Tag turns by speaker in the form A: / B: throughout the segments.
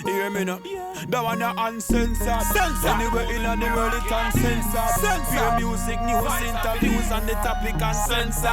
A: Hear me now? That one a uncensored. Anywhere in the world it uncensored. Pure music, news, interviews on the topic uncensored.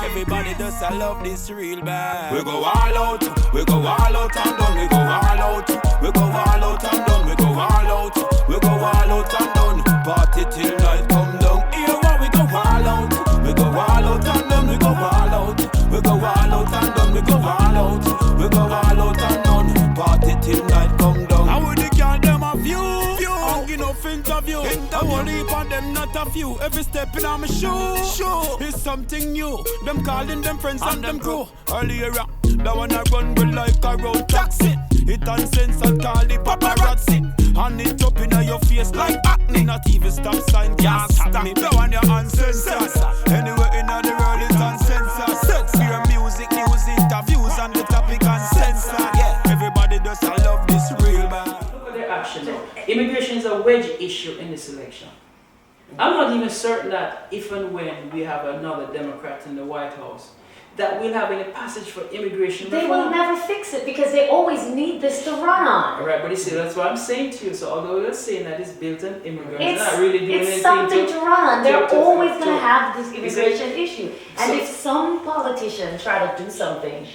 A: Everybody does I love this real bad. We go all out, we go all out and done. We go all out, we go all out and done. We go all out, we go all out and done. Party till night come down. Here what we go all out, we go all out and done. We go all out, we go all out and done. We go all out, we go all out and done. Party till night come down. I would call them a few. I'm enough interview. I won't leave on them not a few. Every step in my shoe is something new. Them calling them friends and them crew. Earlier, that one I run with like a road taxi. It uncensored, call the paparazzi. And it up in your face like acne. Not even stop sign can't stop me. That one you uncensored. Anywhere in the world it's uncensored. Pure music, news, interviews and the topic uncensored. Everybody does I love this real bad.
B: Look at their action now. Immigration is a wedge issue in this election. I'm not even certain that if and when we have another Democrat in the White House, that we'll have any passage for immigration reform.
C: They will never fix it because they always need this to run on.
B: Right, but you see, that's what I'm saying to you. So although they're saying that it's built on immigrants, they're not really doing anything.
C: It's something to run on. They're always going to have this immigration issue. And
B: So,
C: if some politician try to do something,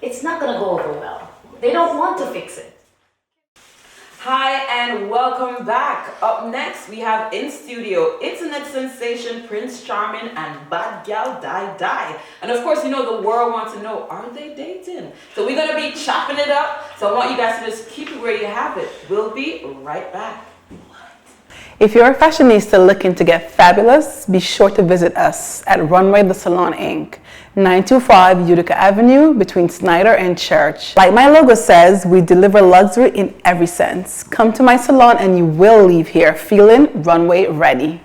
C: it's not going to go over well. They don't want to fix it.
D: Hi and welcome back. Up next we have in studio internet sensation Prince Charming and bad Gyal Dydy. And of course, you know, the world wants to know, are they dating? So we're going to be chopping it up. So I want you guys to just keep it where you have it. We'll be right back.
E: If you're a fashionista looking to get fabulous, be sure to visit us at Runway The Salon Inc., 925 Utica Avenue between Snyder and Church. Like my logo says, we deliver luxury in every sense. Come to my salon and you will leave here feeling runway ready.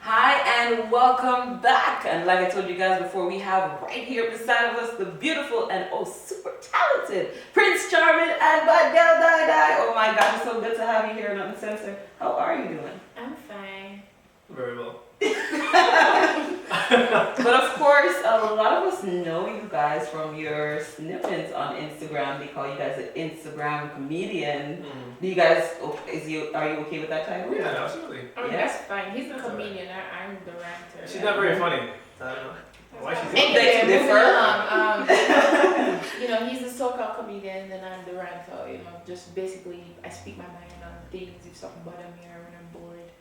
D: Hi and welcome back. And like I told you guys before, we have right here beside of us the beautiful and super talented Prince Charming and bad Gyal Dydy. Oh my God, it's so good to have you here on Uncensored. How are you doing?
C: I'm fine.
F: Very well.
D: But of course, a lot of us know you guys from your snippets on Instagram. They call you guys an Instagram comedian. Do you guys, are you okay with that title?
F: Yeah, absolutely.
G: I mean,
D: Yeah.
G: that's fine. He's a comedian. I'm the ranter.
F: She's not very funny. I don't know why she's
D: They differ.
G: You know, he's a so-called comedian, and I'm the ranter. You know, just basically, I speak my mind on things. If something bother me or when I'm bored,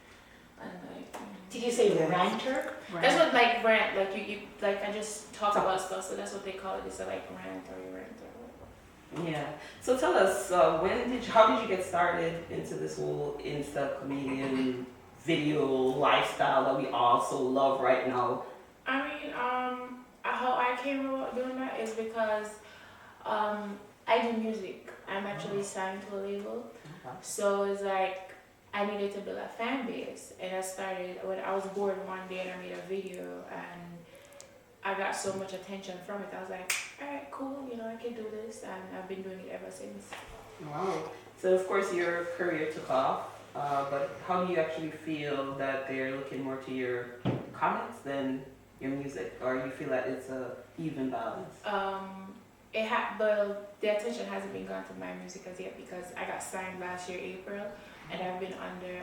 G: and like.
C: Did you say ranter?
G: That's what like rant. Like you like I just talk about stuff. So that's what they call it. It's like rant or you rant or whatever.
D: Yeah. So tell us, how did you get started into this whole Insta comedian video lifestyle that we all so love right now?
G: I mean, how I came about doing that is because I do music. I'm actually signed to a label, so it's like I needed to build a fan base, and I started when I was bored one day and I made a video and I got so much attention from it. I was like, all right, cool, you know, I can do this, and I've been doing it ever since.
D: Wow. So of course your career took off, but how do you actually feel that they're looking more to your comments than your music, or you feel that it's a even balance?
G: The attention hasn't been gone to my music as yet because I got signed last year April, and I've been under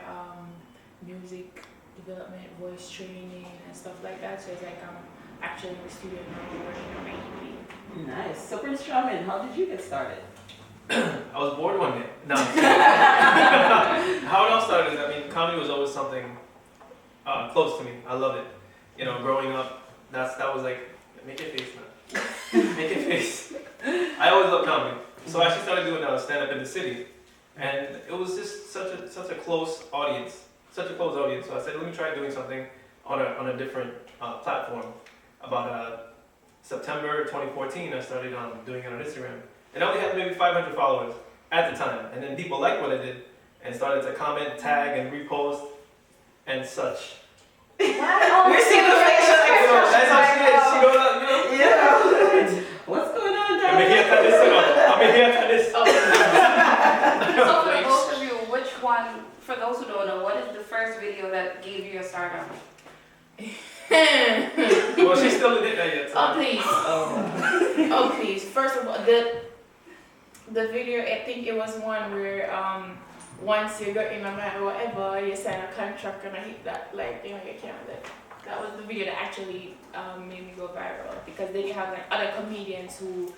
G: music development, voice training, and stuff like that. So it's like I'm actually in the studio now working on my EP.
D: Nice. So Prince Charming, how did you get started?
F: I was bored one day. No. I'm kidding. How it all started is, I mean, comedy was always something close to me. I love it. You know, growing up, that was like, make your face now. Make your face. I always loved comedy. So I actually started doing stand-up in the city. And it was just such a close audience. Such a close audience. So I said, let me try doing something on a different platform. About September 2014, I started doing it on Instagram. And I only had maybe 500 followers at the time. And then people liked what I did and started to comment, tag, and repost, and such.
C: Wow.
D: We're seeing the face of
F: That's how she is. She goes up, you know?
D: Yeah. What's going on down
F: I'm here
D: there?
F: to this.
H: So for both of you, which one, for those who don't know, what is the first video that gave you a stardom?
F: Well, she still didn't that yet. So.
G: Oh please. Oh please. First of all, the video, I think it was one where once you got in a man or whatever, you sign a contract and I hit that, like, you know, you can't let. That was the video that actually made me go viral, because then you have like other comedians who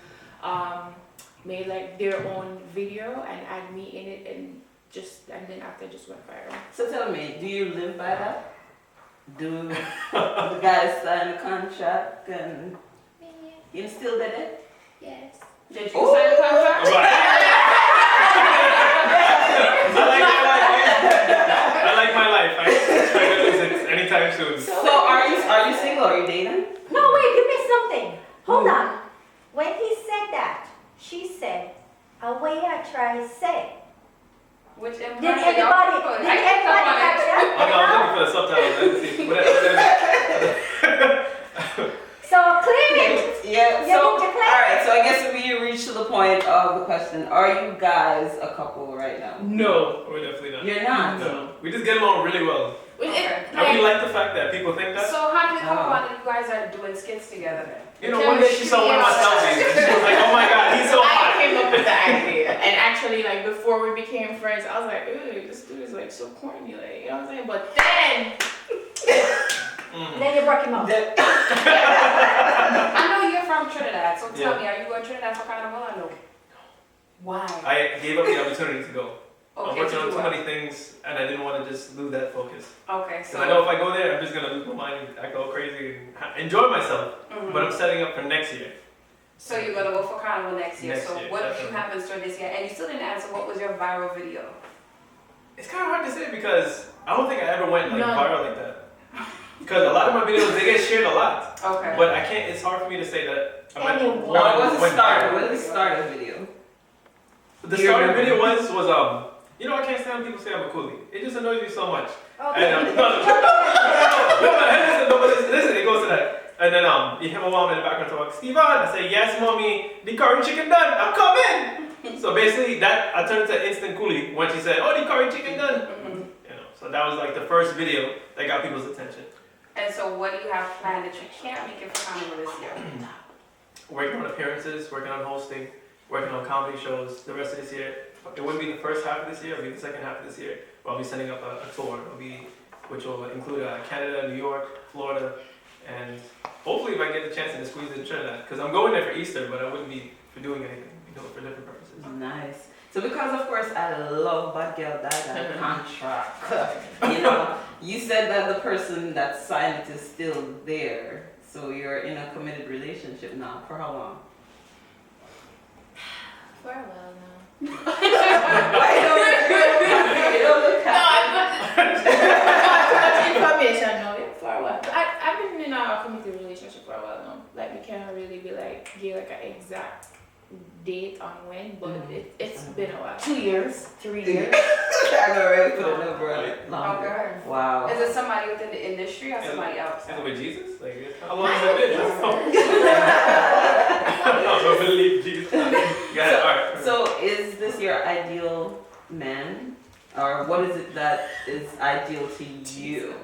G: made like their own video and add me in it, and then after just went viral.
D: So tell me, do you live by that? Do the guys sign a contract and you still did it?
G: Yes.
H: Did you sign a contract?
F: I like my life. I ain't trying to lose it anytime soon.
D: So are you single? Are you dating?
C: No, wait, you missed something. Hold on. When he said that, she said, away I try say.
H: Which
C: Did everybody catch that?
F: I was looking for the subtitles. I didn't see.
C: So claim it.
D: Yeah.
C: You
D: So
C: need to claim
D: all right. So I guess we reach to the point of the question: are you guys a couple right now?
F: No, we're definitely not.
D: You're not.
F: No, we just get along really well.
H: Okay.
F: And we like the fact that people think that.
H: So how did it come about that you guys are doing skits together then?
F: You know, one day she saw one of my selfies and she was like, "Oh my God, he's so
G: I
F: hot."
G: came up with the idea, and actually, like before we became friends, I was like, "Ooh, this dude is like so corny," like, you know what I'm saying? But then,
C: Then you broke him up.
H: I know you're from Trinidad, so tell me, are you going to Trinidad for Carnival or no? Why?
F: I gave up the opportunity to go. I'm
H: Okay,
F: working
H: to
F: on
H: do
F: too
H: what?
F: many things, and I didn't want to just lose that focus.
H: Okay,
F: Because
H: so
F: I know if I go there, I'm just gonna lose my mind and act all crazy and enjoy myself.
H: Mhm.
F: But I'm setting up for next year.
H: So you're gonna go for Carnival next year.
F: Next
H: So
F: year,
H: what do you
F: definitely.
H: have in store this year? And you still didn't answer what was your viral video?
F: It's kind of hard to say because I don't think I ever went like
G: No.
F: viral like that. Because a lot of my videos they get shared a lot,
H: Okay.
F: but I can't. It's hard for me to say that. I went
C: Anyone.
D: What was the
F: went
D: start?
F: viral.
D: What was the start of the video?
F: The
D: Do you
F: start of the
D: remember?
F: video was you know I can't stand when people say I'm a coolie. It just annoys me so much.
C: Okay.
F: And no, but listen, it goes to that. And then you hear my mom in the background talk, Steven. I say, yes, mommy, the curry chicken done. I'm coming. So basically, that I turned into instant coolie when she said, oh, the curry chicken done. You know, so that was like the first video that got people's attention.
H: And so what do you have planned that you can't make it for Carnival this year?
F: Working on appearances, working on hosting, working on comedy shows the rest of this year. It wouldn't be the first half of this year, it'll be the second half of this year. But I'll be setting up a tour, which will include Canada, New York, Florida, and hopefully if I get the chance to squeeze in Trinidad. Because I'm going there for Easter, but I wouldn't be for doing anything, you know, for different purposes.
D: Nice. So because of course I love Bad Gyal Dydy contract, you know, you said that the person that signed it is still there. So you're in a committed relationship now. For how long?
G: for a while now.
D: Why don't look
G: No,
D: happy?
G: I've information now. Yeah, for a while. I've been in a committed relationship for a while now. Like we can't really be like give like an exact date on when, but it's been a while.
C: 2 years, 3 years.
D: I know, right? Put a number on it. Longer.
H: Okay.
D: Wow.
H: Is it somebody within the industry or somebody
F: Is
H: else?
F: it with Jesus? Like, how long has it been? I don't believe Jesus. Yeah, alright.
D: So is this your ideal man? Or what is it that is ideal to you?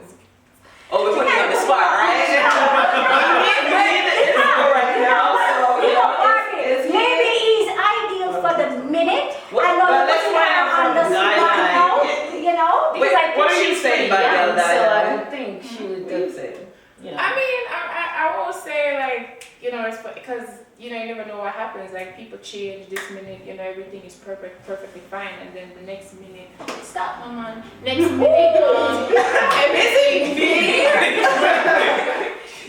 D: Oh, we're putting you on the spot, right? You need the info right now, so you know, it's
C: Maybe he's ideal for the minute.
D: Well,
C: I know
D: but
C: you're
D: let's
C: putting him on the
D: find out.
C: spot now, you know?
D: Wait,
C: Because I
D: what
C: think
D: are you
C: she's
D: saying
C: pretty
D: by
C: young,
D: Gyal Dydy?
C: so I don't think she would
D: What do you
C: do,
D: say?
C: you know.
G: I mean, I won't say like, you know, it's because, you know, you never know what happens. Like people change this minute, you know, everything is perfectly fine. And then the next minute, stop, mama. Next minute, everything.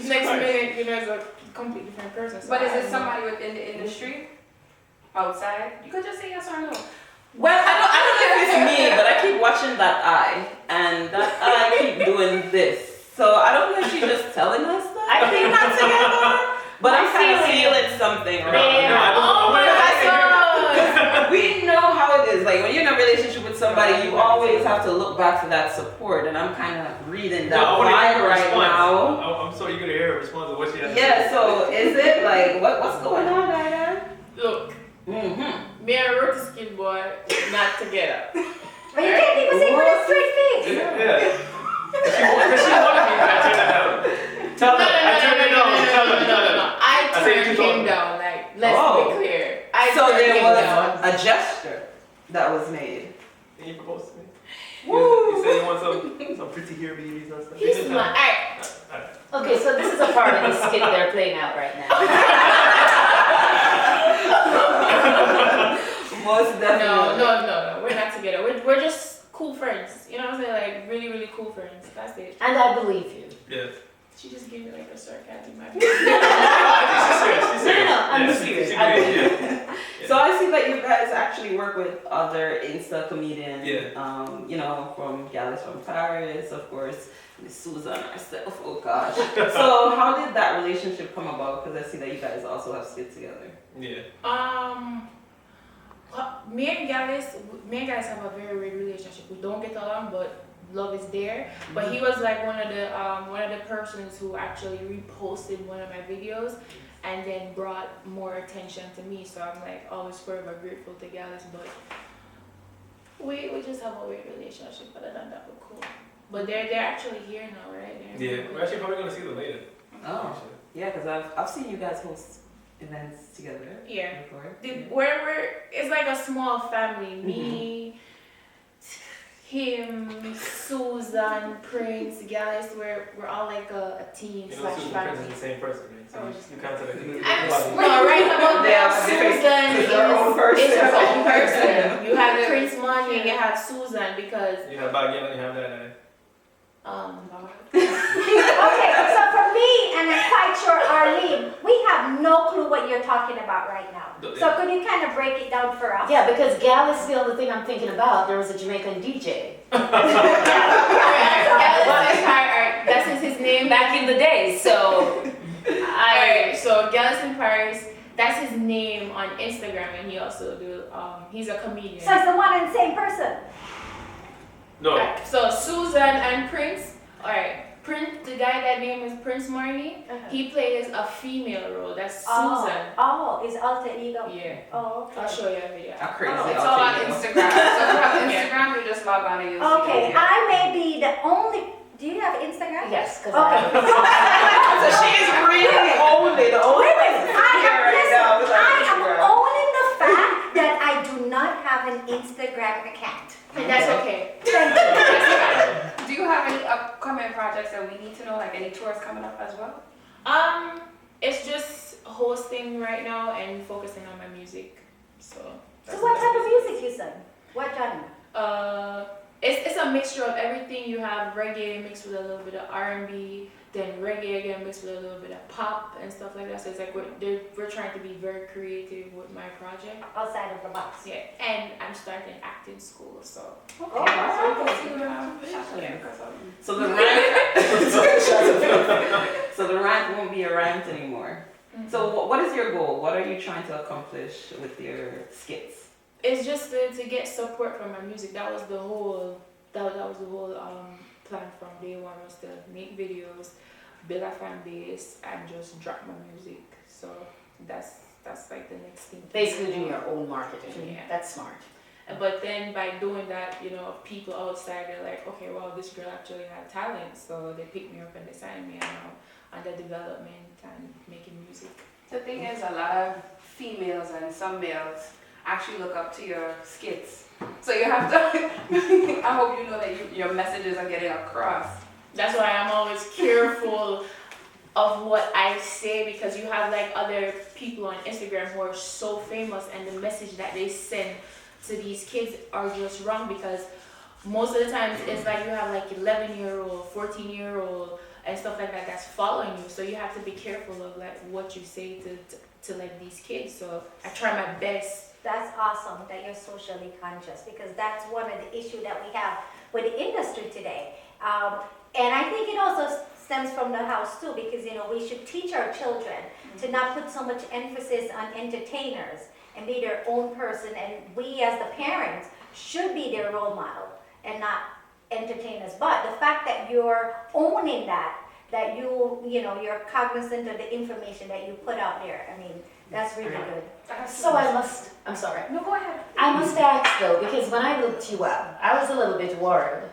G: Next minute, you know, it's a completely different person. So
H: But is
G: I
H: it
G: don't
H: somebody within the industry? Outside? You could just say yes or no.
D: Well, I don't know if it's me, but I keep watching that eye, and that eye keep doing this. So I don't know if she's just telling us that. I think not together, but I'm kind of feeling something right
G: Yeah.
D: now.
G: Oh my God.
D: We know how it is. Like when you're in a relationship with somebody, you always have to look back to that support, and I'm kind of reading that
F: I wanna hear
D: vibe
F: her
D: right
F: response.
D: now.
F: I'm so eager to hear her response to what she has to
D: Yeah.
F: say.
D: So is it like what's going on, Dydy?
G: Look,
D: Mm-hmm.
G: me and Roti Skin Boy, not together.
C: But you can't even say with a straight face.
F: Yeah. Because she wanted me, but I turned it down. Tell her. I turned it down. Tell her.
G: I
F: I said you
G: turned
F: told
G: him
F: me.
G: down. Like, let's
D: Oh.
G: be clear. I
D: So
G: turned
D: there
G: him
D: was
G: down.
D: a gesture that was made.
F: And you proposed to me. You said you want some pretty hair babies and stuff.
G: He's my
I: Okay, so this is a part of the skit they're playing out right now.
D: Most definitely.
G: No. We're not together. We're just cool friends. You know what I'm saying? Like really, really cool friends. That's it.
I: And I believe you.
F: Yeah.
G: She just gave me like a sarcasm.
F: She's serious.
I: No, I'm
F: Yeah.
I: serious.
F: She
I: I
F: agrees,
I: believe
F: yeah.
D: So I see that you guys actually work with other Insta comedians.
F: Yeah.
D: You know, from Gyal from Paris, of course, Miss Susan herself. Oh gosh. So how did that relationship come about? Because I see that you guys also have skits together.
F: Yeah.
G: Me and Gallus have a very weird relationship. We don't get along, but love is there. But he was like one of the persons who actually reposted one of my videos and then brought more attention to me. So I'm like always forever grateful to Gallus. But we just have a weird relationship. Other than that, we're cool. But they're actually here now, right?
F: Yeah. We're actually probably gonna see them later.
D: Oh. Yeah, because I've seen you guys host events together.
G: Yeah.
D: Before.
G: It's like a small family. Me, him, Susan, Prince, Gallus. We're all like a team
F: You know,
G: slash
F: Susan Prince
G: family.
F: is the same person, right? So
G: Oh,
F: you can't tell it.
G: No, right about
D: They
G: that.
D: are
G: Susan
D: it's their own person.
G: is her own person. You have Prince Money and you have Susan because
F: You have Baggy and you have that.
C: Okay, so for me, and I'm quite sure Arlene, we have no clue what you're talking about right now. So could you kind of break it down for us?
I: Yeah, because Gal is the only thing I'm thinking about. There was a Jamaican DJ.
G: That's his name.
I: Back in the day, so
G: So Gallus in Paris, that's his name on Instagram, and he also he's a comedian.
C: So it's the one and same person.
F: No.
G: Right, so Susan and Prince, alright, Prince, the guy that name is Prince Marnie, he plays a female role, that's Susan.
C: Oh, it's alter ego.
G: Yeah,
C: Oh, okay.
G: I'll show you a video.
D: A crazy
H: It's all on
D: alter ego.
H: Instagram. So if you have Instagram, you just log on and you'll see
C: Okay,
H: it.
C: I may be the only. Do you have Instagram?
I: yes, because
C: Okay.
D: So she is really only the only person here right now with
C: I
D: our
C: am
D: Instagram.
C: owning the fact that I do not have an Instagram account.
G: And that's okay.
C: Thank you.
H: Do you have any upcoming projects that we need to know, like any tours coming up as well?
G: It's just hosting right now and focusing on my music. So
C: So what type of music you sing? What genre?
G: It's a mixture of everything. You have reggae mixed with a little bit of R&B, then reggae again mixed with a little bit of pop and stuff like that. So it's like we're trying to be very creative with my project.
C: Outside of the box.
G: Yeah, and I'm starting acting school, so
C: Okay.
D: Oh, wow.
G: yeah.
D: So the rant, so the rant won't be a rant anymore. So what is your goal? What are you trying to accomplish with your skits?
G: It's just to get support from my music. That was the whole plan from day one, was to make videos, build a fan base, and just drop my music. So that's like the next thing.
I: basically doing your own marketing.
G: Yeah.
I: That's smart.
G: But then by doing that, people outside, they're like, okay, well, this girl actually had talent. So they picked me up and they signed me, and now under development and making music.
H: The thing is, a lot of females and some males actually look up to your skits. So you have to, I hope you know that your messages are getting across.
G: That's why I'm always careful of what I say, because you have like other people on Instagram who are so famous, and the message that they send to these kids are just wrong, because most of the times it's like you have like 11-year-old, 14-year-old and stuff like that that's following you. So you have to be careful of like what you say to like these kids. So I try my best.
C: That's awesome that you're socially conscious, because that's one of the issues that we have with the industry today. And I think it also stems from the house too, because we should teach our children to not put so much emphasis on entertainers and be their own person, and we as the parents should be their role model and not entertainers. But the fact that you're owning that you're cognizant of the information that you put out there, I mean, that's really good.
I: So I'm sorry.
C: No, go ahead.
I: I must ask though, because when I looked you up, I was a little bit worried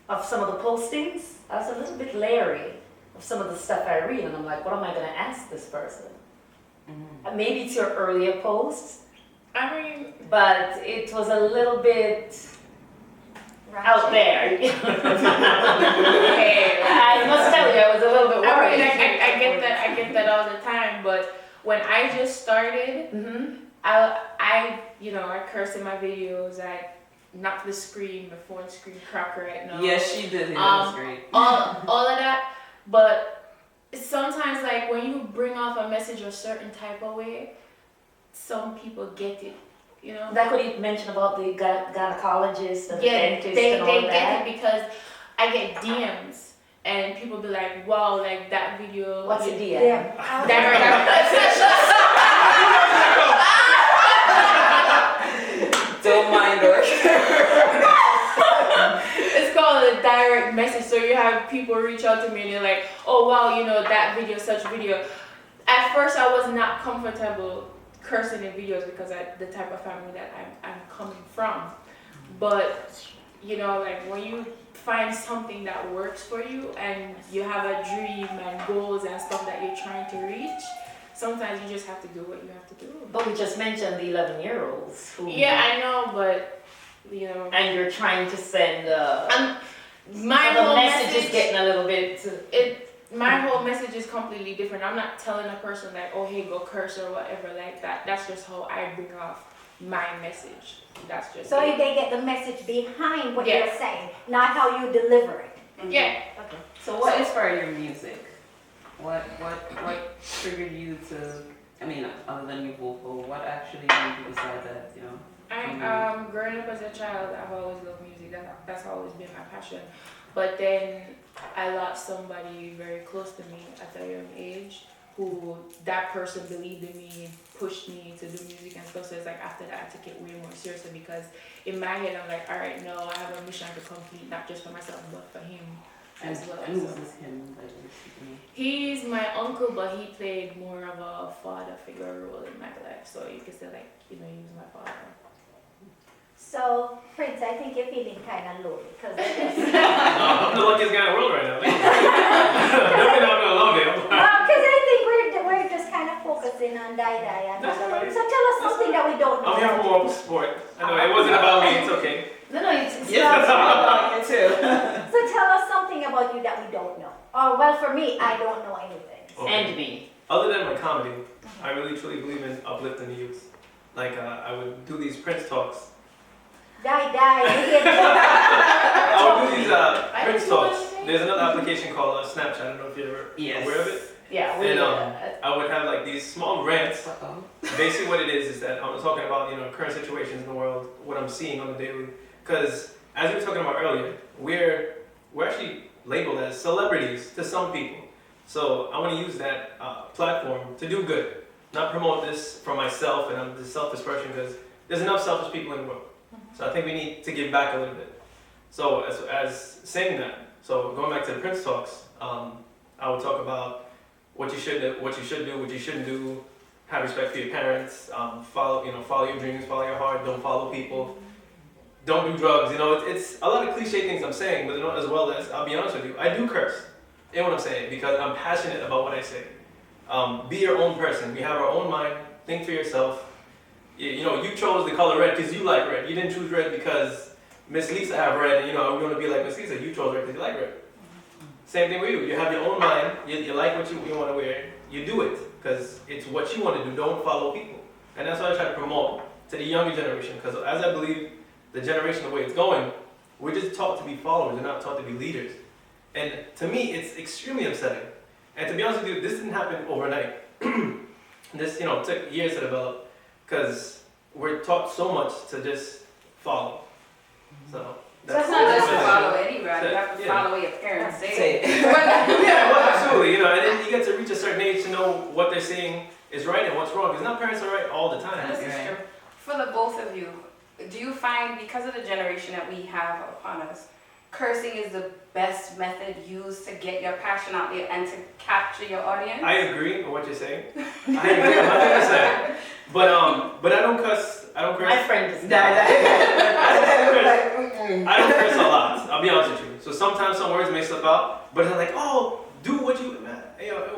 I: of some of the postings. I was a little bit leery of some of the stuff I read, and I'm like, what am I going to ask this person? Maybe it's your earlier posts,
G: I mean,
I: but it was a little bit out there. I must tell you, I was a little bit
G: I
I: worried.
G: mean, I get that all the time. But when I just started, I curse in my videos. I knock the screen, the phone screen crack right now.
D: Yes, she did. That was great.
G: all of that. But sometimes, like when you bring off a message a certain type of way, some people get it. You know,
I: Like what you mentioned about the gynecologist and the
G: yeah,
I: dentist
G: they
I: and all that.
G: get it because I get DMs and people be like, "Wow, like that video."
I: What's a DM?
C: Yeah.
D: Don't mind her.
G: It's called a direct message. So you have people reach out to me and they're like, "Oh wow, that video, such video." At first, I was not comfortable cursing in videos because of the type of family that I'm coming from. But like when you find something that works for you and you have a dream and goals and stuff that you're trying to reach, sometimes you just have to do what you have to do.
I: But we just mentioned the 11-year-olds who.
G: Yeah, I know, but
I: And you're trying to send.
G: My
I: so the
G: whole
I: message is getting a little bit.
G: My whole message is completely different. I'm not telling a person like, "Oh, hey, go curse" or whatever like that. That's just how I bring off my message. That's just
C: So
G: it.
C: they get the message behind what
G: Yes.
C: you're saying, not how you deliver it.
G: Yeah.
C: Okay.
D: So what inspired your music? What triggered you to? I mean, other than your vocal, what actually made you decide that
G: Growing up as a child, I've always loved music. That's always been my passion. But then I lost somebody very close to me at a young age who that person believed in me, pushed me to do music and stuff. So it's like after that I took it way more seriously because in my head I'm like, all right, no, I have a mission to complete, not just for myself but for him as well.
D: And who's this him?
G: He's my uncle, but he played more of a father figure role in my life. So you can say like, he was my father.
C: So, Prince, I think you're feeling kind of low because
F: I'm the luckiest guy in the world right now. Definitely not gonna love him.
C: because I think we're just kind of focusing on Dydy.
F: That's all right.
C: So tell us something that we don't know.
F: I'm here for more sport. I know it wasn't about me. It's okay.
I: No, it's
D: Yes,
I: not
D: that's
I: about you too.
C: So tell us something about you that we don't know. Or well, for me, I don't know anything.
F: Okay.
I: And me.
F: Other than my comedy, I really truly believe in uplifting the youth. Like I would do these Prince talks.
C: Dydy.
F: I would do these Prince
G: don't know
F: talks.
G: anything.
F: There's another application called Snapchat. I don't know if you're aware of it.
I: Yeah,
F: And I would have like these small rants. Basically, what it is that I'm talking about current situations in the world, what I'm seeing on the daily. Because as we were talking about earlier, we're actually labeled as celebrities to some people. So I want to use that platform to do good, not promote this for myself and I'm this selfish person because there's enough selfish people in the world. So I think we need to give back a little bit. So as saying that, so going back to the Prince talks, I would talk about what you should do, what you shouldn't do, have respect for your parents, follow your dreams, follow your heart, don't follow people, don't do drugs. It's a lot of cliche things I'm saying, but as well as, I'll be honest with you, I do curse in what I'm saying because I'm passionate about what I say. Be your own person. We have our own mind. Think for yourself. You chose the color red because you like red. You didn't choose red because Miss Lisa have red, and you want to be like Miss Lisa. You chose red because you like red. Same thing with you. You have your own mind. You like what you want to wear. You do it because it's what you want to do. Don't follow people. And that's what I try to promote to the younger generation because as I believe the generation, the way it's going, we're just taught to be followers. We're not taught to be leaders. And to me, it's extremely upsetting. And to be honest with you, this didn't happen overnight. This, took years to develop because we're taught so much to just follow. So
H: That's not just to follow anybody. You have to follow what your parents say.
F: Yeah, well, absolutely. And then you get to reach a certain age to know what they're saying is right and what's wrong. Because not parents are right all the time.
H: This is true. For the both of you, do you find because of the generation that we have upon us, cursing is the best method used to get your passion out there and to capture your audience?
F: I agree with what you're saying. I agree 100%. But I don't cuss.
I: My friend just
F: I don't curse a lot. I'll be honest with you. So sometimes some words may slip out, but they're like, oh, do what you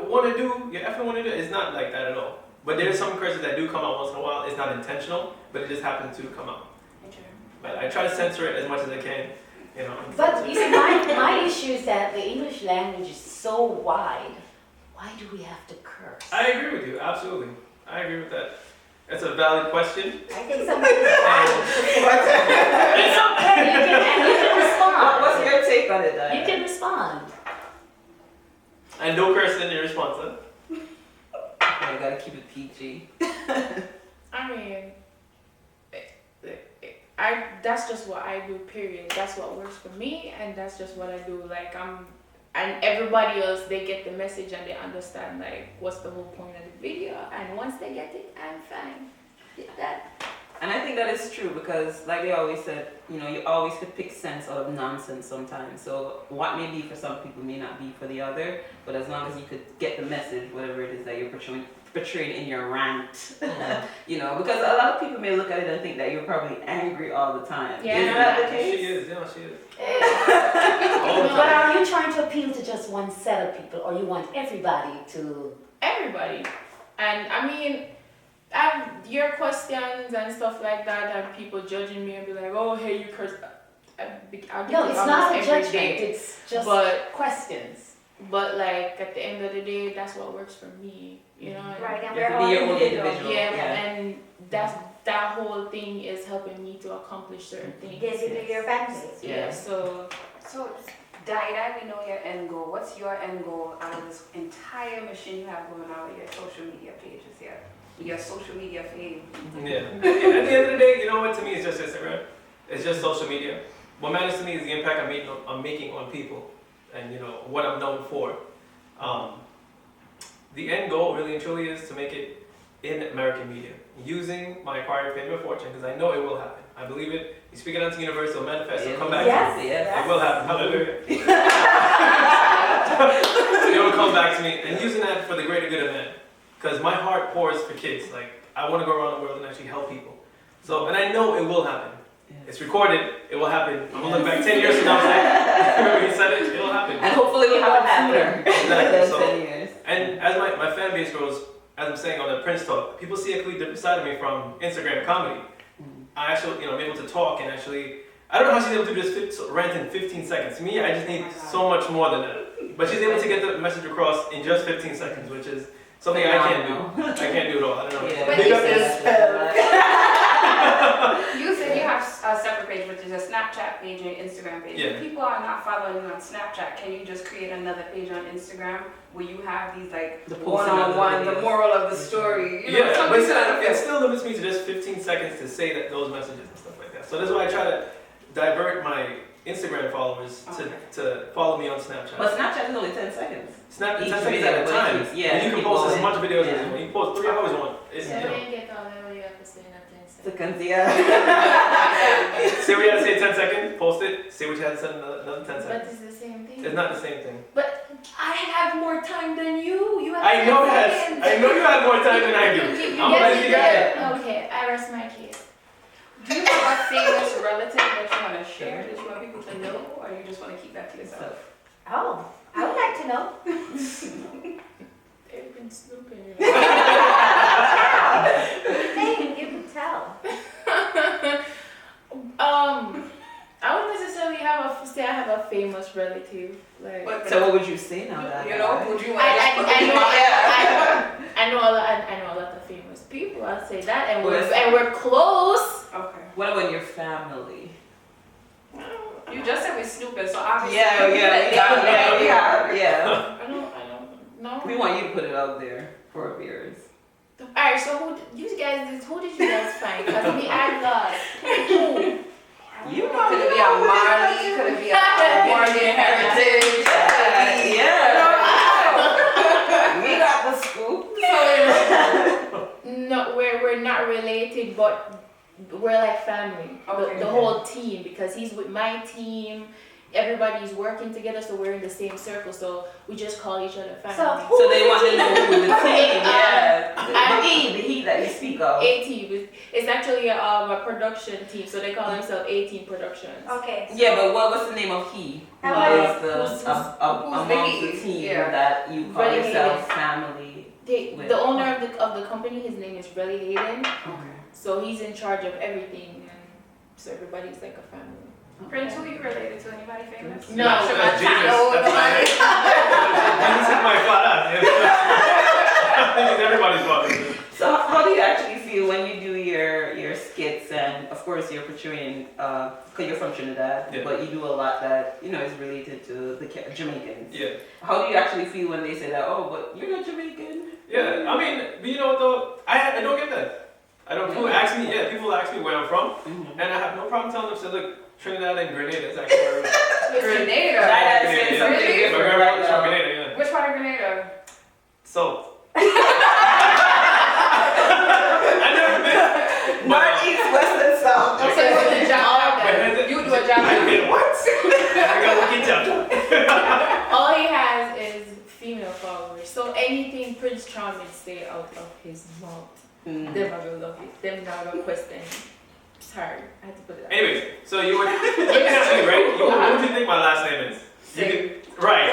F: want to do. You effing want to do. It's not like that at all. But there's some curses that do come out once in a while. It's not intentional, but it just happens to come out. But I try to censor it as much as I can, you know.
I: But you see, my issue is that the English language is so wide. Why do we have to curse?
F: I agree with you, absolutely. I agree with that. That's a valid question.
C: I think somebody's
I: It's okay. You can respond.
D: What's your take on it, Diana?
I: You can respond.
F: And no cursing in your response, huh?
D: I gotta keep it PG.
G: I mean, that's just what I do, period. That's what works for me, and that's just what I do. Like, and everybody else, they get the message and they understand, like, what's the whole point of the video. And once they get it, I'm fine with that.
D: And I think that is true because, like they always said, you know, you always could pick sense out of nonsense sometimes. So what may be for some people may not be for the other, but as long as you could get the message, whatever it is that you're portraying in your rant, you know, because a lot of people may look at it and think that you're probably angry all the time.
G: Yeah.
D: Is that the case?
F: She is, yeah, she is.
I: But are you trying to appeal to just one set of people, or you want everybody to?
G: Everybody. And I mean, your questions and stuff like that, and people judging me and be like, oh, hey, you curse. I'll
I: No,
G: get
I: it's
G: it
I: not a
G: almost every
I: judgment.
G: day.
I: It's just
G: questions. But like at the end of the day, that's what works for me, you know.
C: Right, and
D: You
C: we're
D: have to
C: all
D: be your own
C: individuals.
D: individual.
G: Yeah, and that whole thing is helping me to accomplish certain things.
C: Yes, you do your best.
G: Yeah. So
H: So, Dydy, we know your end goal. What's your end goal out of this entire machine you have going on with your social media pages here? Your social media feed.
F: Yeah. At the end of the day, you know what? To me, it's just Instagram. It's just social media. What matters to me is the impact I'm making on people, and you know what I'm known for. The end goal, really and truly, is to make it in American media, using my acquired fame and fortune, because I know it will happen. I believe it. You speak it out to the universe, it'll manifest. It'll come back.
C: Yes,
F: to me.
C: yes.
F: It will happen. Hallelujah. It will come back to me, and using that for the greater good of man. Because my heart pours for kids. Like, I want to go around the world and actually help people. So, and I know it will happen. It's recorded. It will happen. I'm going to look back 10 years from now and say, remember he said it? It'll happen.
D: And hopefully it will happen sooner.
F: Exactly. So,
D: 10 years.
F: and as my fan base grows, as I'm saying on the Prince Talk, people see a completely different side of me from Instagram comedy. I actually, I'm able to talk and actually, I don't know how she's able to do this rant in 15 seconds. To me, I just need so much more than that. But she's able to get the message across in just 15 seconds, which is something I can't do. I can't do it all. I don't know.
D: Yeah.
H: But
F: Big
H: you
F: up
H: said-
F: this.
H: You said you have a separate page, which is a Snapchat page and Instagram page.
F: Yeah.
H: If people are not following you on Snapchat, can you just create another page on Instagram where you have these like
D: The posting of the
H: one-on-one, the
D: videos.
H: moral of the story? You know,
F: Yeah, but
H: something to that
F: it
H: effect.
F: still limits me to just 15 seconds to say those messages and stuff like that. So that's why I try to divert my Instagram followers to follow me on Snapchat.
D: But Snapchat is only 10 seconds.
F: Snap
D: Each
F: 10 seconds
D: video,
F: at a
D: but it
F: time.
D: keeps- yeah,
F: And you can
D: keep
F: post as
D: going.
F: much videos
D: Yeah.
F: as you want. You can post 3 hours one. It's,
G: so
F: you
G: I
F: know.
G: didn't get all that what you have to say in a 10 seconds.
D: Seconds, yeah.
F: Say what you had to say in 10 seconds, post it, say what you had to say in another 10
G: But
F: seconds.
G: it's the same thing.
F: It's not the same thing.
G: But I have more time than you. You have
F: I know
G: 10
F: that.
G: seconds.
F: I know you have more time than I do. I'm a busy guy.
G: Okay, I rest my case.
H: Do you have a famous relative that you want to share, that you want people to know, or you just want to keep that to yourself?
C: Oh, I would like to know.
G: They've been snooping.
C: Hey, you can tell.
G: I wouldn't necessarily say I have a famous relative. Like
H: But-
D: So what would you say now that?
H: You know, would you want
G: I
H: to just put
G: know
H: them out there?
G: I know a lot of famous people. I'll say that, and
D: Well,
G: we're close.
H: Okay.
D: What about your family?
H: You just said we're snooping, so obviously.
D: Yeah.
G: I don't know.
D: We want you to put it out there for our viewers.
G: Alright, so who did you guys find? Because me, I lost.
D: You know,
H: Could it be a Marley? Could it be a Morgan Heritage?
D: Yeah. We got the scoop.
G: No, we're not related, but we're like family.
H: Okay.
G: The whole team, because he's with my team. Everybody's working together, so we're in the same circle. So we just call each other family.
D: So they want to know who the team.
G: Okay,
D: Yeah. The heat that you speak of.
G: A team. It's actually a production team, so they call themselves A-Team Productions.
C: Okay.
D: Yeah, but what's the name of he?
C: Who's
D: Who is
H: the
D: amongst the
H: he?
D: team
H: Yeah.
D: that you call
G: Really
D: yourself
G: hated.
D: family?
G: The owner of the company, his name is Relly Hayden.
D: Okay.
G: So he's in charge of everything, and so everybody's like a family.
H: Prince, who you related to? Anybody famous?
G: No,
F: That's Jesus.
H: No,
F: That's
H: nobody.
F: Jesus is my father. He's everybody's father.
D: So how do you actually feel when you do your skits, and of course you're portraying, because you're from Trinidad,
F: Yeah.
D: but you do a lot that, you know, is related to the Jamaicans.
F: Yeah.
D: How do you actually feel when they say that, oh, but you're not Jamaican?
F: Yeah, I mean, but you know what though? I don't get that. I don't. People ask me where I'm from, and I have no problem telling them. So look, Trinidad and Grenada is actually where
H: Grenada.
D: Grenada,
F: yeah.
D: something
H: Really?
D: different
F: My
D: right
F: grandma's from
D: now.
F: Grenada, yeah.
H: Which part of Grenada?
F: So. I never been.
D: North, east, west, and south.
H: Okay, so the job then. You do a job.
F: I did what? I got lucky job.
G: All he has is female followers. So anything Prince Charming say out of his mouth, them are gonna love it. Them not gonna question. Sorry, I had to put it out.
F: Anyways, so you were looking at me, right? What would you think my last name is? Right?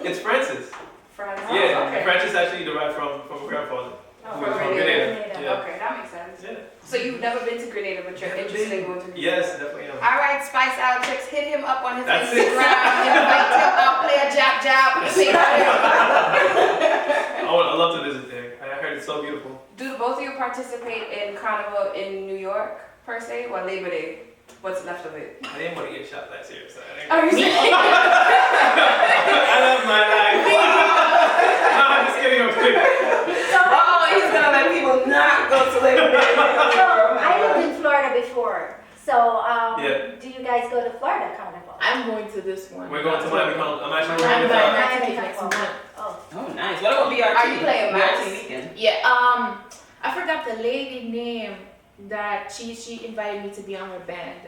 F: It's Francis.
H: France.
F: Yeah,
H: Okay.
F: Francis actually derived from a grandfather.
H: Oh,
F: who was from Grenada. Yeah.
H: Okay, that makes sense.
F: Yeah.
H: So you've never been to Grenada, but you're interested in going to Grenada?
F: Yes, definitely am.
H: All right, Spice Out Chicks, hit him up on his
F: That's it.
H: Instagram. Invite him up, play a jab. Say hi.
F: I would love to visit there. I heard it's so beautiful.
H: Do both of you participate in Carnival in New York, per se, or Labor Day? What's left of it?
F: I didn't want to get shot last year, so I didn't.
H: Are you serious?
F: I love my life. No, I'm just kidding. I'm kidding.
D: Oh, he's gonna let people not go to Labor Day.
C: So I lived in Florida before. So
F: Yeah.
C: do you guys go to Florida Carnival?
G: I'm going to this one.
F: We're going to Miami. I'm actually
G: I'm
F: going
G: buying
F: to
G: my ticket next month.
C: Oh.
D: Oh, nice. What about BRT?
H: Are you playing
D: BRT
H: Max?
D: weekend?
G: Yeah, I forgot the lady name that she invited me to be on her band.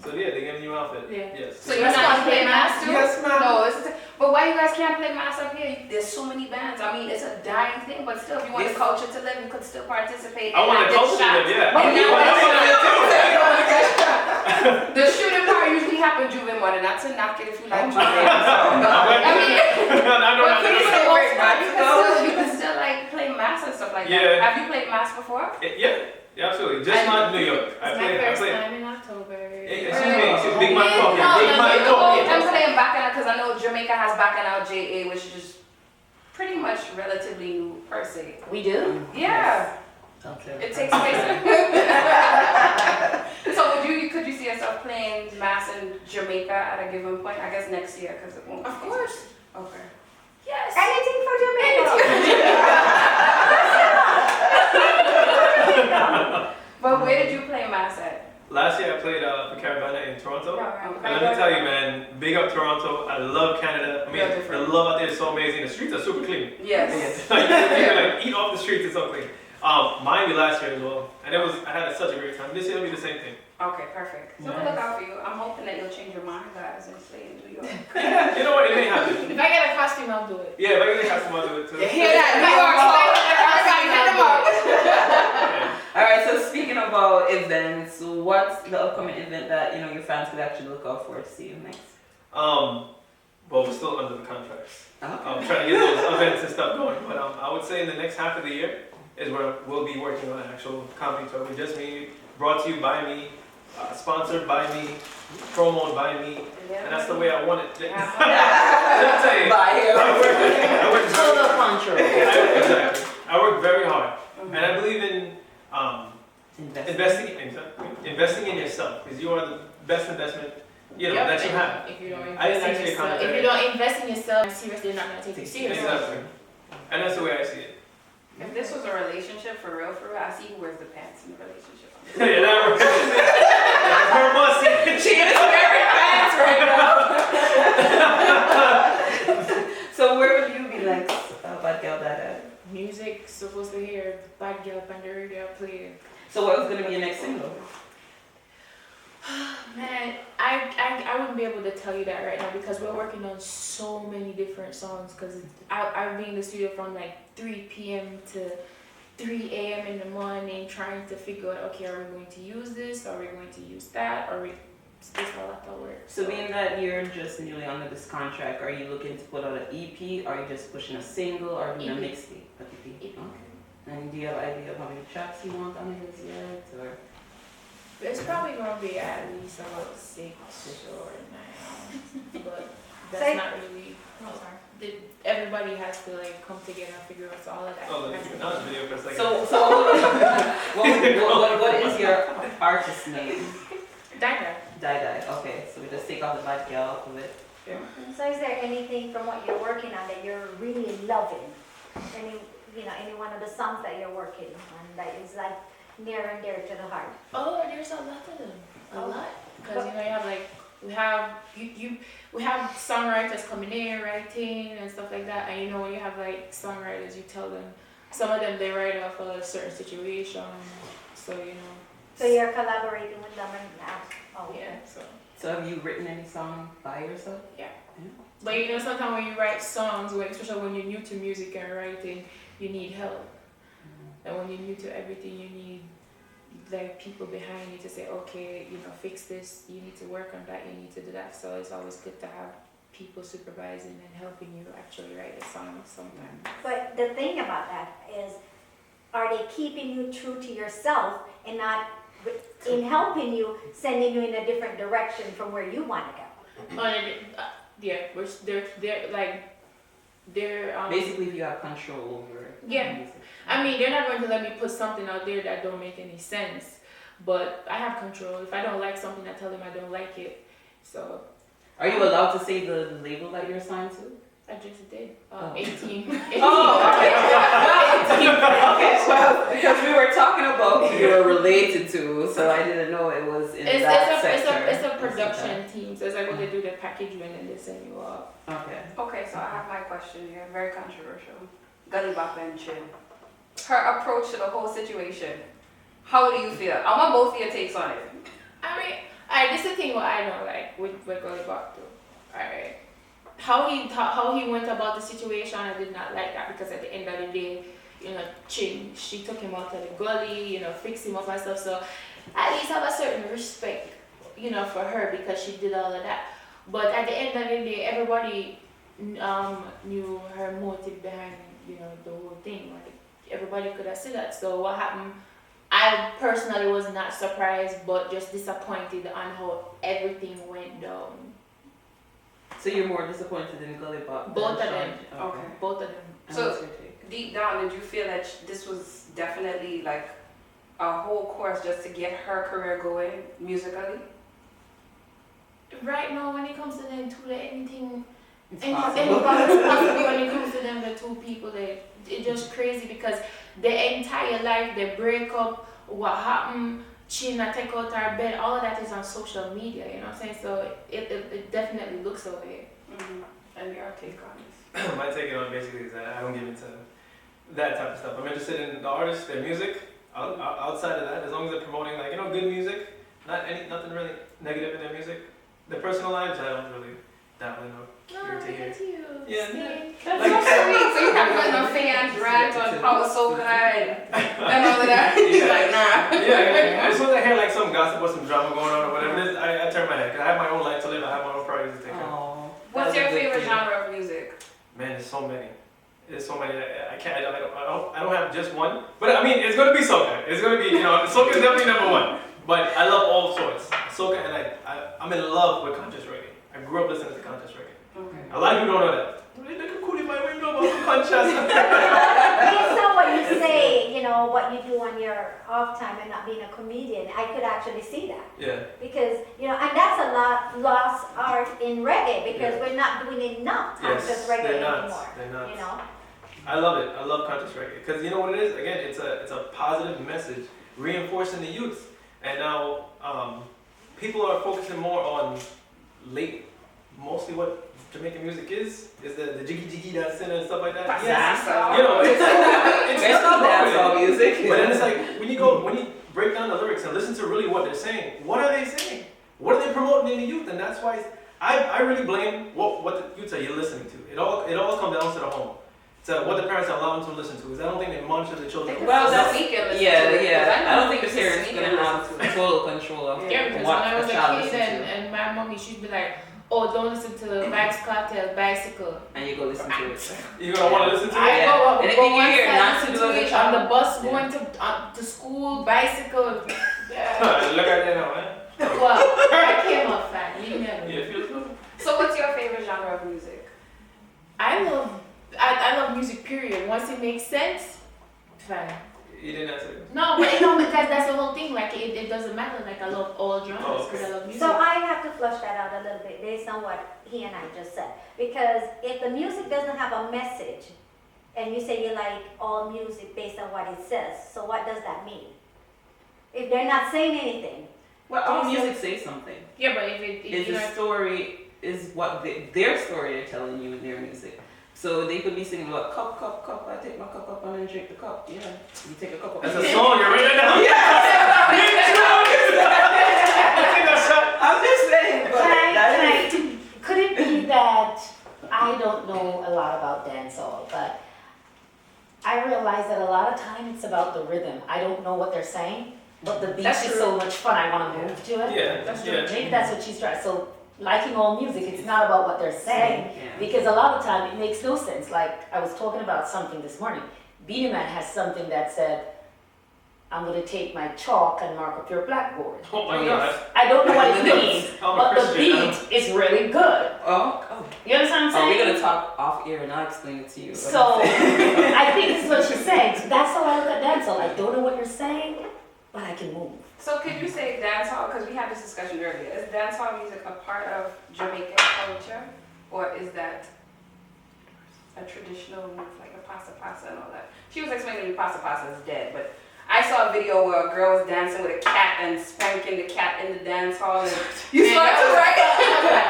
F: So yeah, they're giving you an outfit.
G: Yeah.
F: Yes.
H: So you're not play mass too?
F: Yes, ma'am.
H: No, but why you guys can't play mass up here? There's so many bands. I mean, it's a dying thing, but still, if you want the culture to live, you could still participate.
F: I want the culture to live, yeah.
H: But
F: I
H: now
F: want
H: the shooting part usually happens Juve more, and not to knock it if you like Juve.
F: I mean,
H: But for
F: I
H: the
F: know.
H: most part, you can still like play mass and stuff like that.
F: Yeah.
H: Have you played mass before?
F: Yeah, absolutely. Just not New York.
G: It's my first time in October.
F: Excuse me, Big Mike Coffee.
H: No,
F: Big Mike Coffee.
H: I'm saying Bacchanal because I know Jamaica has Bacchanal JA, which is just pretty much relatively new per se.
I: We do?
H: Yeah,
D: Okay.
H: it takes place. So could you see yourself playing mass in Jamaica at a given point? I guess next year because it won't.
G: Of course.
H: Okay. Yes.
C: Anything for Jamaica.
H: But where did you play mass at?
F: Last year I played the Caravana in Toronto.
H: Okay.
F: And let me tell you, man, big up Toronto. I love Canada. I mean,
H: Real
F: the
H: different.
F: love out there is so amazing. The streets are super clean.
H: Yes.
F: Like, you can like eat off the streets, it's so clean. Miami last year as well, and I had such a great time. This year will be the same thing.
H: Okay, perfect. So we'll look out for you. I'm hoping that you'll change your mind, guys, and stay in New York.
F: Yeah, you know what? It may happen.
G: If I get a costume, I'll do it.
F: Yeah, if I get a customer, I'll do it too.
H: Hear that? New York, stay there.
D: All right. So speaking about events, what's the upcoming event that your fans could actually look out for to see you next?
F: Well, we're still under the contracts.
D: Okay.
F: I'm trying to get those events and stuff going, but I would say in the next half of the year is where we'll be working on an actual comedy tour. We just brought to you by me, sponsored by me, promoted by me, and that's the way I want it. Let me tell you,
D: Bye.
F: I work
I: Total control.
F: exactly. I work very hard, and I believe in investing in yourself, because you are the best investment that you have.
G: If you don't
F: I didn't
G: invest in
F: actually
G: yourself,
F: comment
G: if
F: there.
G: you don't invest in yourself, seriously, they're not gonna take you seriously.
F: Exactly, and that's the way I see it.
H: If this was a relationship for real, I see who wears the pants in the relationship.
F: Yeah, that works. Her musty.
D: She is wearing pants right now. So where will you be next, Bad Gyal Dydy?
G: Music supposed to hear Bad Gyal on the radio play.
D: So what was gonna be your next single?
G: Man, I wouldn't be able to tell you that right now because we're working on so many different songs. Because I've been in the studio from like 3 p.m. to 3 a.m. in the morning trying to figure out, okay, are we going to use this? Are we going to use that? it's just a lot of work.
D: So being that you're just newly under this contract, are you looking to put out an EP? Are you just pushing a single or doing a
G: EP.
D: mixtape? EP. Okay. And do you have an idea of how many tracks you want on it yet? Or
G: It's probably gonna be at least about 6 or 9, but that's
C: Say-
G: not really. Everybody has to like come together and figure out all of that.
F: Oh, the video for a second.
D: so what is your artist name?
G: Dydy.
D: Dydy. Okay, so we just take off the bad girl off of it.
C: So is there anything from what you're working on that you're really loving? Any one of the songs that you're working on that is like near and dear to the heart?
G: Oh, there's a lot of them. A lot. Because you have like we have songwriters coming in, writing and stuff like that. And when you have like songwriters, you tell them, some of them they write off a certain situation. So
C: So you're collaborating with them and
G: yeah.
D: So have you written any song by yourself?
G: Yeah. But sometimes when you write songs, especially when you're new to music and writing, you need help. And when you're new to everything, you need like people behind you to say, okay, fix this, you need to work on that, you need to do that. So it's always good to have people supervising and helping you actually write a song sometimes.
C: But the thing about that is, are they keeping you true to yourself and not in helping you, sending you in a different direction from where you want to go?
G: Yeah, they're
D: basically, if you have control over it.
G: Yeah. I mean, they're not going to let me put something out there that don't make any sense, but I have control. If I don't like something, I tell them I don't like it. So.
D: Are you allowed to say the label that you're signed to?
G: I just did. 18.
D: Oh, okay. Okay, well, because we were talking about who you were related to, so I didn't know it was in that sector.
G: It's a production team, so it's like when they do the packaging and they send you off.
D: Okay.
H: Okay, so I have my question here, very controversial. Gully Bop and Chin. Her approach to the whole situation. How do you feel? I want both of your takes on it.
G: I mean, this is the thing what I don't like with Gully Bop too. Alright. How he went about the situation, I did not like that, because at the end of the day, Chin, she took him out to the gully, fixed him up and stuff. So at least have a certain respect, for her, because she did all of that. But at the end of the day, everybody knew her motive behind, the whole thing. Like, everybody could have said that. So what happened? I personally was not surprised, but just disappointed on how everything went down.
D: So you're more disappointed in Gully Bop?
G: Both of them.
H: Okay.
G: Both of them.
H: So deep down, did you feel that this was definitely like a whole course just to get her career going musically?
G: Right now, when it comes to them two, anything
D: It's
G: anybody's possible when it comes to them, the two people. It's just crazy, because their entire life, their breakup, what happened, China take out our bed, all of that is on social media, you know what I'm saying? So it definitely looks that way.
H: Mm-hmm. And your take on this?
F: My take on it basically is that I don't get into that type of stuff. I'm interested in the artists, their music. Outside of that, as long as they're promoting good music, nothing really negative in their music. Their personal lives, I don't really dabble in or
G: No, look at you.
F: Yeah.
H: That's so sweet. So you have no fans rant on Power Soca and all of that. He's like, nah.
F: Yeah. As soon as I hear some gossip or some drama going on or whatever it is, I turn my head. Cause I have my own life to live. I have my own priorities to take care of.
H: What's your favorite genre of music?
F: Man, there's so many. There's so many. I don't have just one. But I mean, it's gonna be soca. It's gonna be soca is definitely number one. But I love all sorts. Soca, and I'm in love with conscious reggae. I grew up listening to conscious reggae.
H: Okay.
F: A lot of people don't know that. They look cool in my window about conscious.
C: Based on what you say, what you do on your off time and not being a comedian, I could actually see that.
F: Yeah.
C: Because, and that's a lost art in reggae, because we're not doing enough conscious reggae anymore.
F: They're not. I love it. I love conscious reggae. Because you know what it is? Again, it's a positive message reinforcing the youth. And now people are focusing more on mostly what Jamaican music is the jiggy jiggy dancing and stuff like that. It's not dancehall music. But then it's like when you break down the lyrics and listen to really what they're saying, what are they saying? What are they promoting in the youth? And that's why I really blame what the youths are you listening to. It all comes down to the home. to what the parents allow them to listen to. Because I don't think they monitor the children.
D: Well,
H: that's
D: that's
H: weekend.
D: I don't think the parents gonna have total control of
G: Yeah, because when
D: what
G: I was
D: the
G: a
D: child
G: kid
D: listens to.
G: and my mommy, she'd be like, oh, don't listen to Vibes Cartel, Bicycle.
D: And you go listen to it.
F: You're gonna want to listen to it.
G: I go up,
D: Anything
G: go
D: you
G: one
D: hear
G: side,
D: not to
G: listen
D: do as a
G: it
D: child.
G: on the bus going to school, bicycle. Yeah.
F: Look at that now, man.
G: Well, I came up fat. You never.
F: Yeah, feels good.
H: So what's your favorite genre of music?
G: I love music. Period. Once it makes sense, fine.
F: You didn't answer.
G: No, but you know because that's the whole thing. Like it doesn't matter. Like I love all genres
F: Oh,
G: because
F: okay.
G: I love music.
C: So I have to flush that out a little bit based on what he and I just said. Because if the music doesn't have a message, and you say you like all music based on what it says, so what does that mean? If they're not saying anything.
D: Well, all music says something.
G: yeah, but if
D: It's
G: you
D: a story, is what their story they're telling you in their music. So they could be singing about cup, cup, cup, I take my cup up and then drink the cup. Yeah, you take a cup up.
F: That's a song. You're writing it down.
D: I'm just saying, but
I: Could it be that I don't know a lot about dancehall, but I realize that a lot of time it's about the rhythm. I don't know what they're saying, but the beat
G: That's
I: is
G: true.
I: so much fun. I want to move to it.
F: Yeah,
G: That's true.
F: yeah.
I: Maybe that's what she's trying. So liking all music, it's not about what they're saying.
D: Yeah.
I: Because a lot of time it makes no sense. Like I was talking about something this morning. Beanie Man has something that said, I'm going to take my chalk and mark up your blackboard.
F: Oh my God.
I: I don't know what it means,
F: I'm a
I: but the
F: Christian.
I: beat is really good.
D: Oh.
I: You understand what I'm
D: Oh,
I: saying?
D: we're gonna talk off air and I'll explain it to you.
I: So I think this is what she's saying. So that's how I look at dancehall. I don't know what you're saying, but I can move.
H: So could you say dancehall, because we had this discussion earlier, is dancehall music a part of Jamaican culture? Or is that a traditional move, like a pasa pasa and all that? She was explaining to me pasa pasa is dead, but I saw a video where a girl was dancing with a cat and spanking the cat in the dance hall. And you saw it too, right?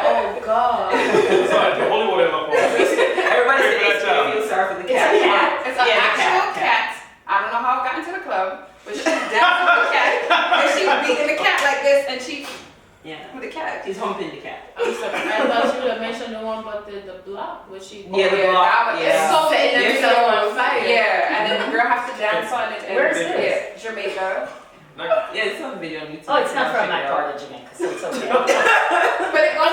G: Oh God.
F: Sorry, the holy water in my phone.
D: Everybody
F: Great
D: says
F: job.
D: you feel sorry for the
I: It's
D: cat.
I: a cat.
H: It's an
D: Yeah, the
H: actual cat. I don't know how it got into the club, but she was dancing with the cat, and she was beating the cat like this, and she
D: Yeah.
H: with the cat.
D: He's humping the cat.
G: I'm sorry. I thought you would have mentioned the one about the block, which she.
D: Yeah, the block.
H: that was-
D: Yeah.
H: It's so in the
G: There's
H: video.
G: someone on fire.
H: Yeah, and then the girl has to dance on it. And
I: Where is
H: yeah,
I: this?
H: Jamaica.
D: Yeah, it's on video on YouTube.
I: Oh, it's not from
D: Check
I: my
D: it out.
I: part of Jamaica, so it's okay.
H: But it was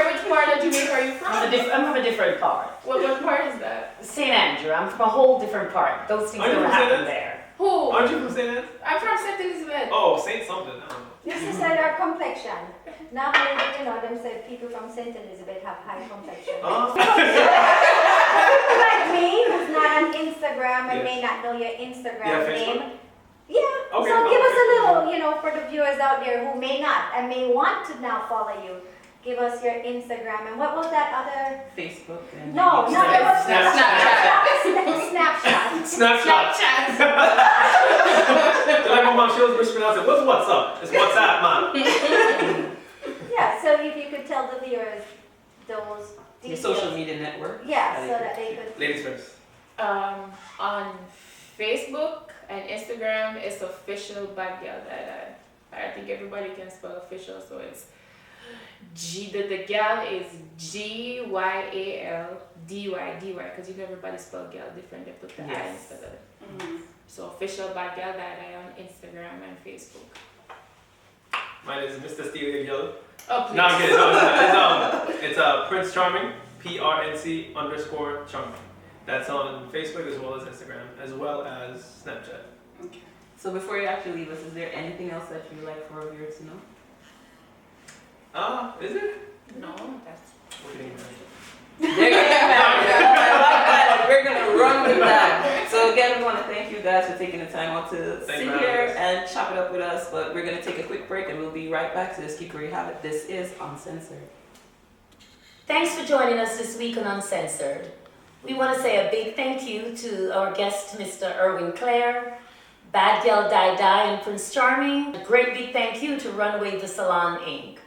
G: Which part of Jamaica are you from?
I: I'm from a different part.
G: What part is that?
I: St. Andrew. I'm from a whole different part. Those things
F: Are you
I: never
F: from St.
I: happened
F: Andrew?
I: there.
G: Who?
F: Aren't you from St. Anne?
G: I'm from St. Elizabeth.
F: Oh, Saint something. I don't know.
C: This is like our complexion. Now, you know, them said people from St. Elizabeth have high complexion. Like me, who's not on Instagram and
F: Yes.
C: may not know your Instagram
F: Yeah,
C: name.
F: Facebook?
C: Yeah.
F: Okay,
C: So give us a
F: okay.
C: little, you know, for the viewers out there who may not and may want to now follow you. Give us your Instagram and what was that other?
D: Facebook and
C: No,
D: YouTube.
C: not that was
H: Snapchat.
C: Snapchat.
F: Snapchat. Like my mom, she was mispronouncing. What's WhatsApp? It's WhatsApp, man.
C: Yeah. So if you could tell the viewers those
D: The
C: details.
D: social media network.
C: Yeah, so that they could.
F: Ladies first.
G: On Facebook and Instagram, it's official Bad Gyal Dydy. I think everybody can spell official, so it's the gal is GYAL DYDY because you know everybody spell gal different. They put the I
D: Yes.
G: instead of it. So official Bad Gyal Dydy on Instagram and Facebook.
F: Mine is Mr. Steely Yellow.
G: Oh please.
F: No, I'm kidding. No, it's Prince Charming, PRNC_Charming. That's on Facebook as well as Instagram, as well as Snapchat.
D: So before you actually leave us, is there anything else that you'd like for our viewers to know?
F: Is it?
G: No, that's.
F: We're getting married.
D: They're getting married. I like that. We're gonna run with that. So again, we want to thank you guys for taking the time out to
F: Thanks
D: sit
F: for
D: here
F: having us.
D: and chop it up with us. But we're gonna take a quick break and we'll be right back to this. Keep where you have it. This is Uncensored.
I: Thanks for joining us this week on Uncensored. We want to say a big thank you to our guest, Mr. Erwin Clare, Bad Gyal Dydy, and Prince Charming. A great big thank you to Runway the Salon Inc.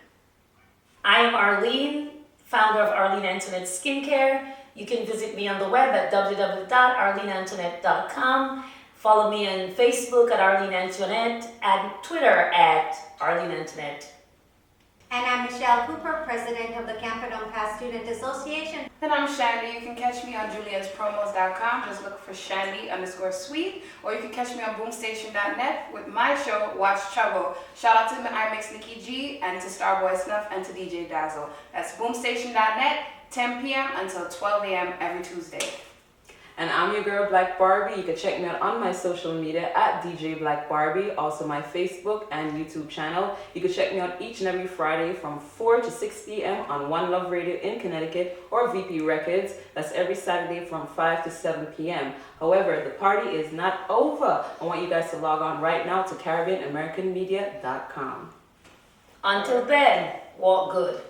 I: I am Arlene, founder of Arlene Antoinette Skincare. You can visit me on the web at www.arleneantoinette.com. Follow me on Facebook at Arlene Antoinette and Twitter at Arlene Antoinette.
C: And I'm Michelle Cooper, president of the Camperdown Pass Student Association.
H: And I'm Shandy. You can catch me on julianspromos.com. Just look for Shandy_sweet. Or you can catch me on boomstation.net with my show, Watch Trouble. Shout out to IMX Nikki G and to Starboy Snuff and to DJ Dazzle. That's boomstation.net, 10 p.m. until 12 a.m. every Tuesday.
D: And I'm your girl, Black Barbie. You can check me out on my social media at DJ Black Barbie, also my Facebook and YouTube channel. You can check me out each and every Friday from 4 to 6 p.m. on One Love Radio in Connecticut or VP Records. That's every Saturday from 5 to 7 p.m. However, the party is not over. I want you guys to log on right now to CaribbeanAmericanMedia.com.
I: Until then, walk good.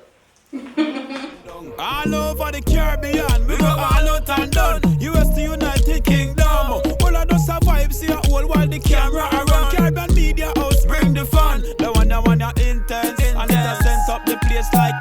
A: All over the Caribbean, we go all out and done. US to United Kingdom. All of those vibes here, all while the camera around. Caribbean Media House, bring the fun. The one that intense, and it has sent up the place like